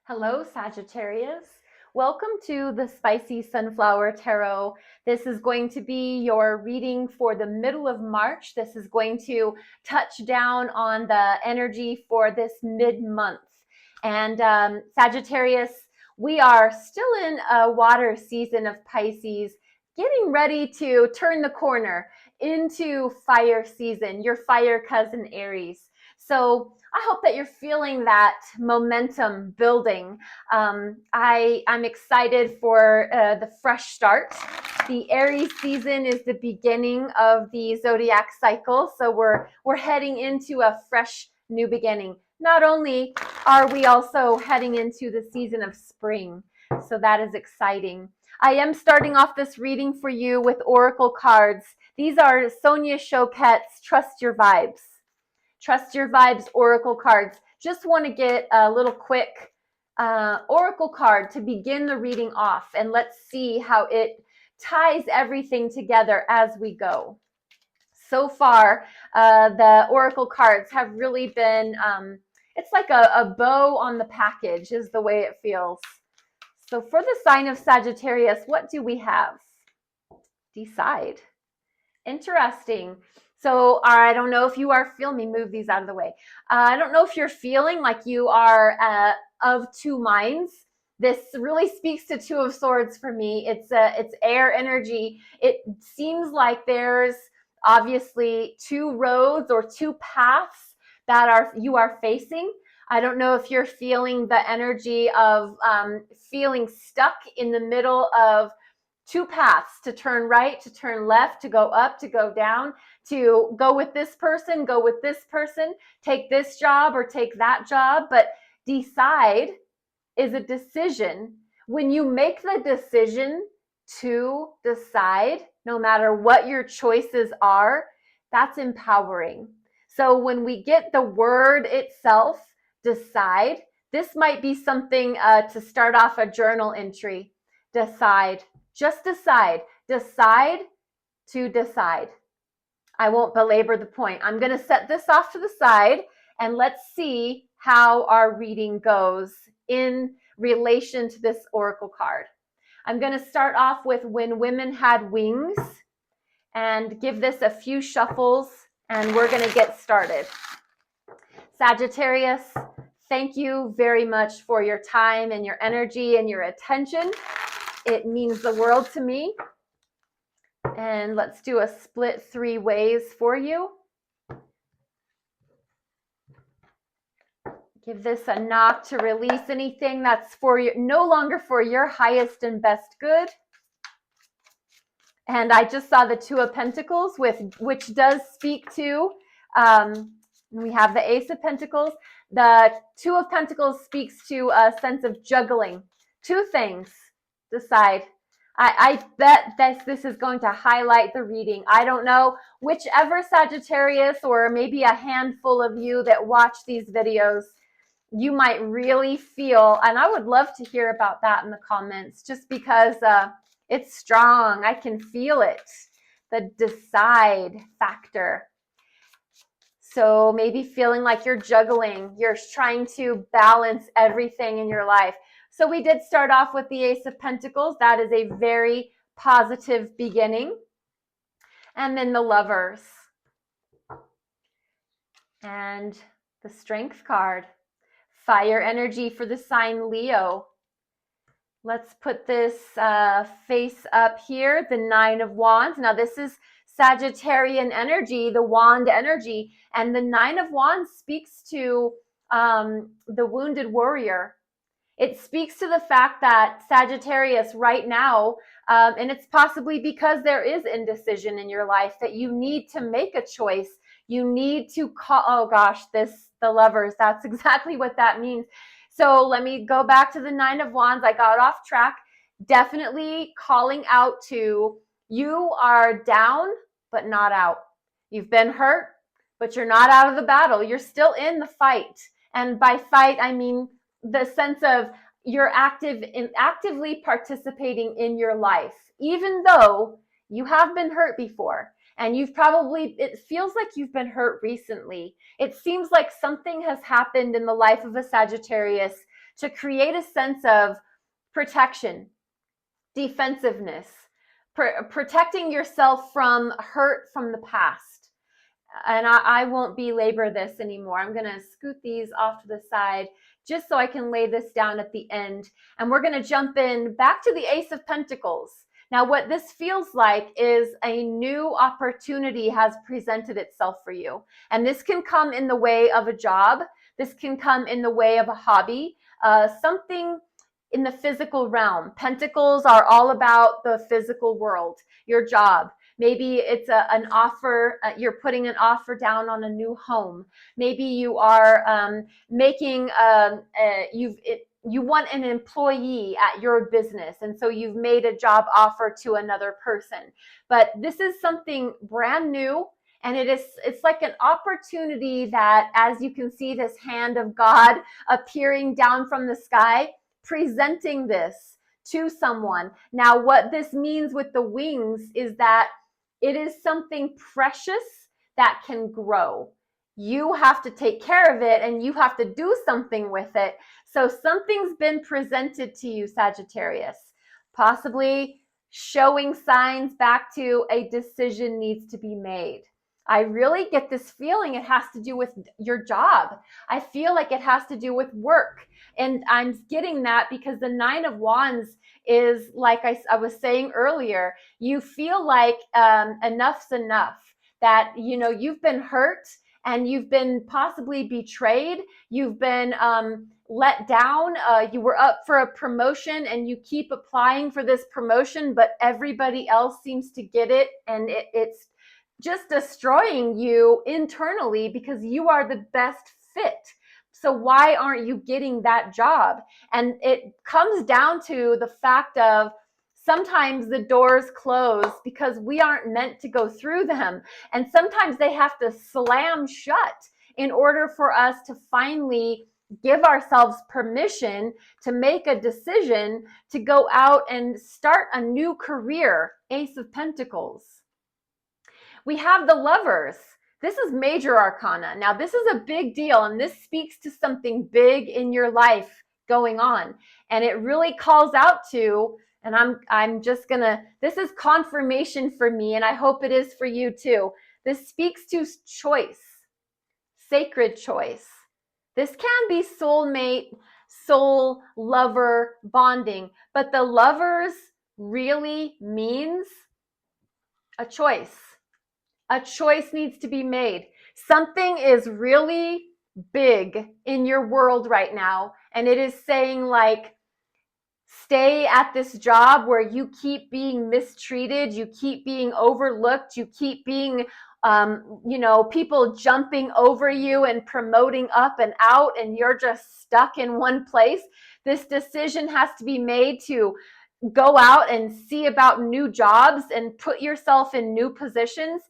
Hello, Sagittarius. Welcome to the Spicy Sunflower Tarot. This is going to be your reading for the middle of March. This is going to touch down on the energy for this mid-month. And Sagittarius, we are still in a water season of Pisces, getting ready to turn the corner into fire season, your fire cousin Aries. So I hope that you're feeling that momentum building. I'm excited for the fresh start. The Aries season is the beginning of the zodiac cycle, so we're heading into a fresh new beginning. Not only are we also heading into the season of spring, so that is exciting. I am starting off this reading for you with oracle cards. These are Sonia Choquette's Trust Your Vibes. Trust Your Vibes oracle cards. Just want to get a little quick oracle card to begin the reading off, and let's see how it ties everything together as we go. So far, the oracle cards have really been, it's like a bow on the package is the way it feels. So for the sign of Sagittarius, what do we have? Decide. Interesting. So I don't know if you are feeling, me move these out of the way. I don't know if you're feeling like you are of two minds. This really speaks to Two of Swords for me. It's air energy. It seems like there's obviously two roads or two paths that you are facing. I don't know if you're feeling the energy of feeling stuck in the middle of two paths, to turn right, to turn left, to go up, to go down, to go with this person, go with this person, take this job or take that job. But decide is a decision. When you make the decision to decide, no matter what your choices are, that's empowering. So when we get the word itself, decide, this might be something to start off a journal entry. Decide. Just decide. Decide to decide. I won't belabor the point. I'm going to set this off to the side and let's see how our reading goes in relation to this oracle card. I'm going to start off with When Women Had Wings and give this a few shuffles, and we're going to get started. Sagittarius, thank you very much for your time and your energy and your attention. It means the world to me. And let's do a split 3 ways for you. Give this a knock to release anything that's for you, no longer for your highest and best good. And I just saw the Two of Pentacles, which does speak to, we have the Ace of Pentacles. The Two of Pentacles speaks to a sense of juggling. Two things. Decide. I bet this is going to highlight the reading. I don't know, whichever Sagittarius or maybe a handful of you that watch these videos, you might really feel, and I would love to hear about that in the comments, just because it's strong. I can feel it, the decide factor. So maybe feeling like you're juggling, you're trying to balance everything in your life. So we did start off with the Ace of Pentacles. That is a very positive beginning. And then the Lovers. And the Strength card. Fire energy for the sign Leo. Let's put this face up here, the Nine of Wands. Now this is Sagittarian energy, the wand energy. And the Nine of Wands speaks to the wounded warrior. It speaks to the fact that Sagittarius right now, and it's possibly because there is indecision in your life, that you need to make a choice. You need to call, oh gosh, the Lovers, that's exactly what that means. So let me go back to the Nine of Wands. I got off track. Definitely calling out to, you are down, but not out. You've been hurt, but you're not out of the battle. You're still in the fight. And by fight, I mean the sense of you're actively participating in your life, even though you have been hurt before. And it feels like you've been hurt recently. It seems like something has happened in the life of a Sagittarius to create a sense of protection, defensiveness, protecting yourself from hurt from the past. And I won't belabor this anymore. I'm going to scoot these off to the side just so I can lay this down at the end. And we're going to jump in back to the Ace of Pentacles. Now, what this feels like is a new opportunity has presented itself for you. And this can come in the way of a job. This can come in the way of a hobby, something in the physical realm. Pentacles are all about the physical world, your job. Maybe it's an offer, you're putting an offer down on a new home. Maybe you are making, you want an employee at your business, and so you've made a job offer to another person. But this is something brand new, and it's like an opportunity that, as you can see this hand of God appearing down from the sky, presenting this to someone. Now, what this means with the wings is that it is something precious that can grow. You have to take care of it and you have to do something with it. So something's been presented to you, Sagittarius, possibly showing signs back to a decision needs to be made. I really get this feeling it has to do with your job. I feel like it has to do with work. And I'm getting that because the Nine of Wands is, like I was saying earlier, you feel like enough's enough, that, you know, you've been hurt and you've been possibly betrayed. You've been let down. You were up for a promotion and you keep applying for this promotion, but everybody else seems to get it. And it's just destroying you internally because you are the best fit. So why aren't you getting that job? And it comes down to the fact of sometimes the doors close because we aren't meant to go through them. And sometimes they have to slam shut in order for us to finally give ourselves permission to make a decision to go out and start a new career. Ace of Pentacles. We have the Lovers. This is major arcana. Now, this is a big deal, and this speaks to something big in your life going on. And it really calls out to, and I'm just gonna, this is confirmation for me, and I hope it is for you too. This speaks to choice, sacred choice. This can be soulmate, soul lover bonding, but the Lovers really means a choice. A choice needs to be made. Something is really big in your world right now, and it is saying, like, stay at this job where you keep being mistreated, you keep being overlooked, you keep being, people jumping over you and promoting up and out, and you're just stuck in one place. This decision has to be made to go out and see about new jobs and put yourself in new positions.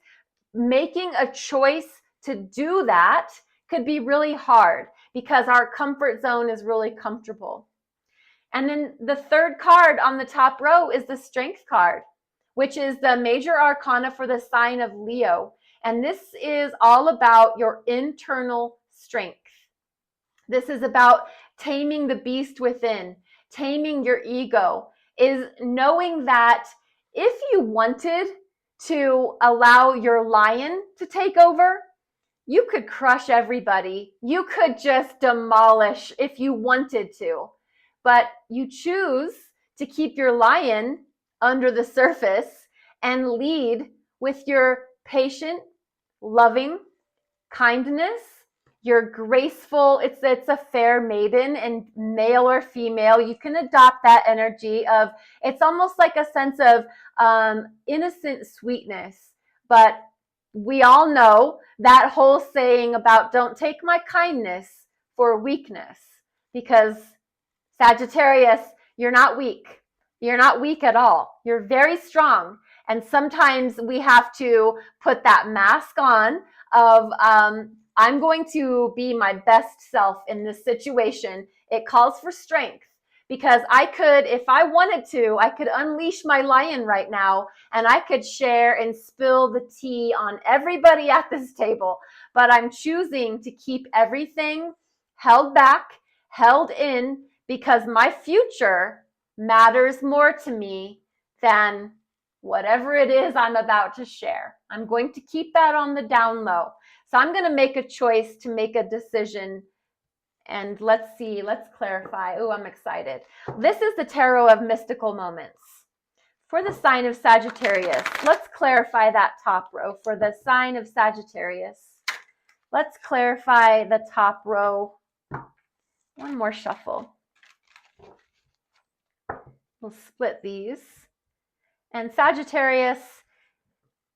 Making a choice to do that could be really hard because our comfort zone is really comfortable. And then the third card on the top row is the Strength card, which is the major arcana for the sign of Leo. And this is all about your internal strength. This is about taming the beast within, taming your ego, is knowing that if you wanted to allow your lion to take over, you could crush everybody. You could just demolish if you wanted to. But you choose to keep your lion under the surface and lead with your patient, loving kindness, your graceful, it's a fair maiden, and male or female, you can adopt that energy of, it's almost like a sense of innocent sweetness. But we all know that whole saying about don't take my kindness for weakness, because Sagittarius, you're not weak. You're not weak at all. You're very strong. And sometimes we have to put that mask on of, I'm going to be my best self in this situation. It calls for strength, because I could, if I wanted to, I could unleash my lion right now and I could share and spill the tea on everybody at this table. But I'm choosing to keep everything held back, held in, because my future matters more to me than whatever it is I'm about to share. I'm going to keep that on the down low. So I'm going to make a choice to make a decision. And let's see, let's clarify. Oh, I'm excited. This is the Tarot of Mystical Moments for the sign of Sagittarius. Let's clarify that top row for the sign of Sagittarius. Let's clarify the top row. One more shuffle. We'll split these. And Sagittarius,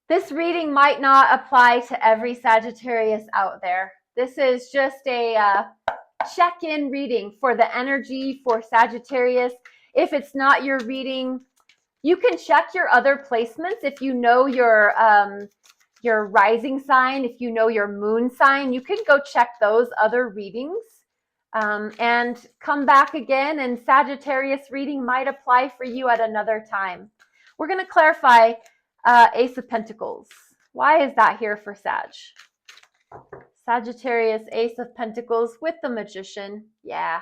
this reading might not apply to every Sagittarius out there. This is just a check-in reading for the energy for Sagittarius. If it's not your reading, you can check your other placements. If you know your rising sign, if you know your moon sign, you can go check those other readings and come back again, and Sagittarius reading might apply for you at another time. We're going to clarify Ace of Pentacles. Why is that here for Sag? Sagittarius, Ace of Pentacles with the Magician. Yeah.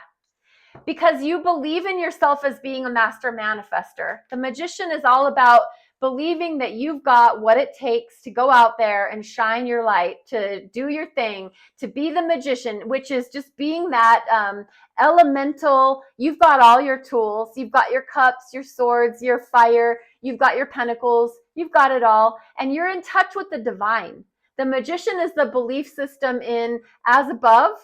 Because you believe in yourself as being a master manifester. The Magician is all about believing that you've got what it takes to go out there and shine your light, to do your thing, to be the magician, which is just being that elemental. You've got all your tools. You've got your cups, your swords, your fire. You've got your pentacles. You've got it all. And you're in touch with the divine. The Magician is the belief system in as above,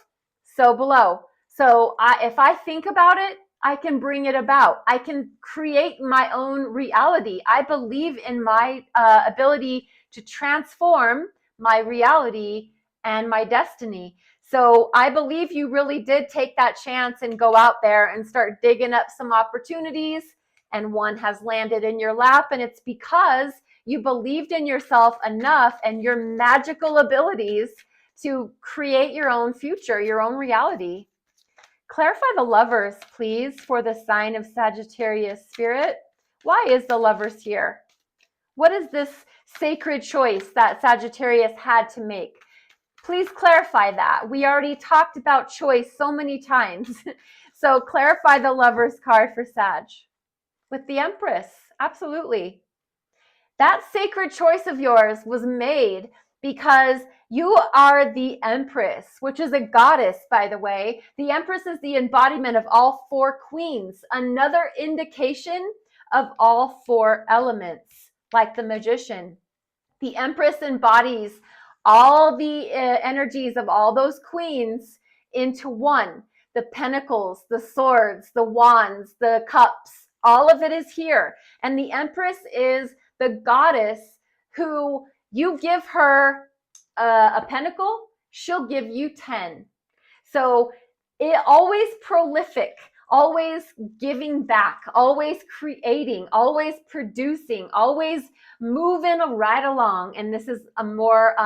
so below. So if I think about it, I can bring it about. I can create my own reality. I believe in my ability to transform my reality and my destiny. So I believe you really did take that chance and go out there and start digging up some opportunities, and one has landed in your lap, and it's because you believed in yourself enough and your magical abilities to create your own future, your own reality. Clarify the Lovers, please, for the sign of Sagittarius spirit. Why is the Lovers here? What is this sacred choice that Sagittarius had to make? Please clarify that. We already talked about choice so many times. So clarify the Lovers card for Sag. With the Empress, absolutely. That sacred choice of yours was made because you are the Empress, which is a goddess, by the way. The Empress is the embodiment of all four queens, another indication of all four elements, like the Magician. The Empress embodies all the energies of all those queens into one. The pentacles, the swords, the wands, the cups, all of it is here. And the Empress is the goddess who you give her a pentacle, she'll give you 10. So it always prolific, always giving back, always creating, always producing, always moving right along. And this is a more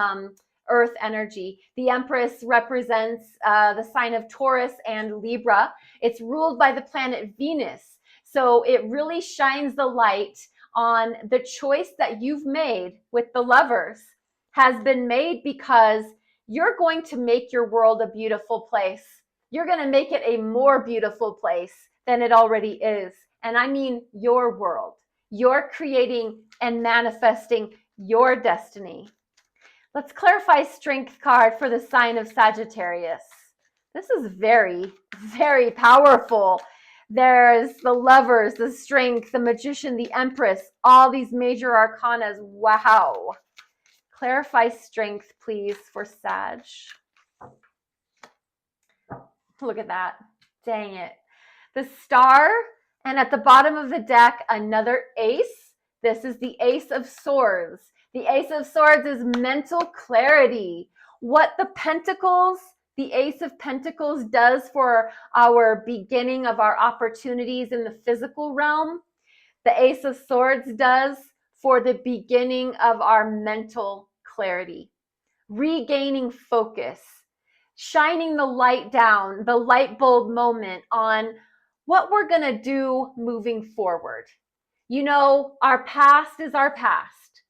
earth energy. The Empress represents the sign of Taurus and Libra. It's ruled by the planet Venus. So it really shines the light on the choice that you've made with the Lovers has been made because you're going to make your world a beautiful place. You're going to make it a more beautiful place than it already is. And I mean your world. You're creating and manifesting your destiny. Let's clarify Strength card for the sign of Sagittarius. This is very, very powerful. There's the Lovers, the Strength, the Magician, the Empress, all these major arcanas. Wow. Clarify Strength, please, for Sag. Look at that. Dang it. The Star, and at the bottom of the deck, another ace. This is the Ace of Swords. The Ace of Swords is mental clarity. What the Pentacles, the Ace of Pentacles does for our beginning of our opportunities in the physical realm, the Ace of Swords does for the beginning of our mental clarity, regaining focus, shining the light down, the light bulb moment on what we're going to do moving forward. You know, our past is our past.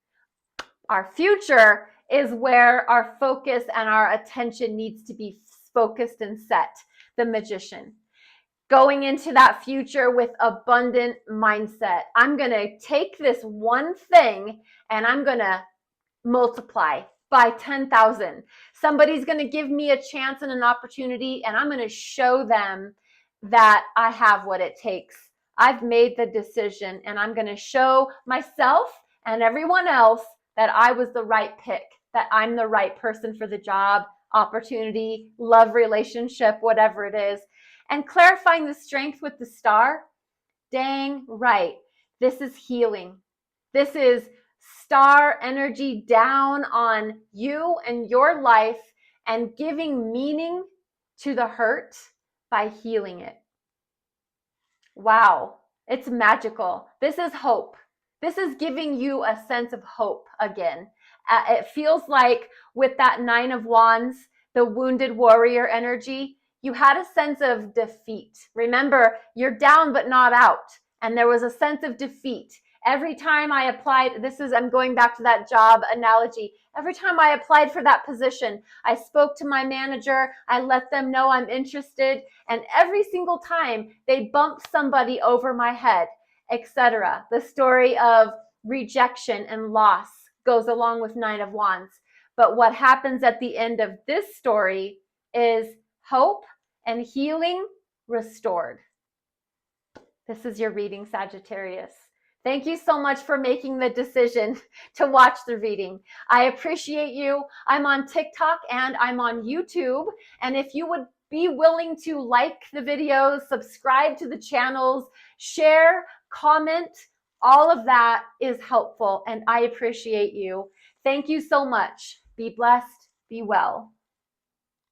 Our future is where our focus and our attention needs to be focused and set. The Magician. going into that future with abundant mindset. I'm going to take this one thing and I'm going to multiply by 10,000. Somebody's going to give me a chance and an opportunity, and I'm going to show them that I have what it takes. I've made the decision, and I'm going to show myself and everyone else that I was the right pick, that I'm the right person for the job, opportunity, love relationship, whatever it is. And clarifying the strength with the star, dang right. This is healing. This is star energy down on you and your life and giving meaning to the hurt by healing it. Wow, it's magical. This is hope. This is giving you a sense of hope again. It feels like with that Nine of Wands, the wounded warrior energy, you had a sense of defeat. Remember, you're down but not out. And there was a sense of defeat. Every time I applied, I'm going back to that job analogy. Every time I applied for that position, I spoke to my manager. I let them know I'm interested. And every single time they bumped somebody over my head, etc. The story of rejection and loss goes along with Nine of Wands. But what happens at the end of this story is hope and healing restored. This is your reading, Sagittarius. Thank you so much for making the decision to watch the reading. I appreciate you. I'm on TikTok and I'm on YouTube. And if you would be willing to like the videos, subscribe to the channels, share, comment, all of that is helpful and I appreciate you. Thank you so much. Be blessed. Be well.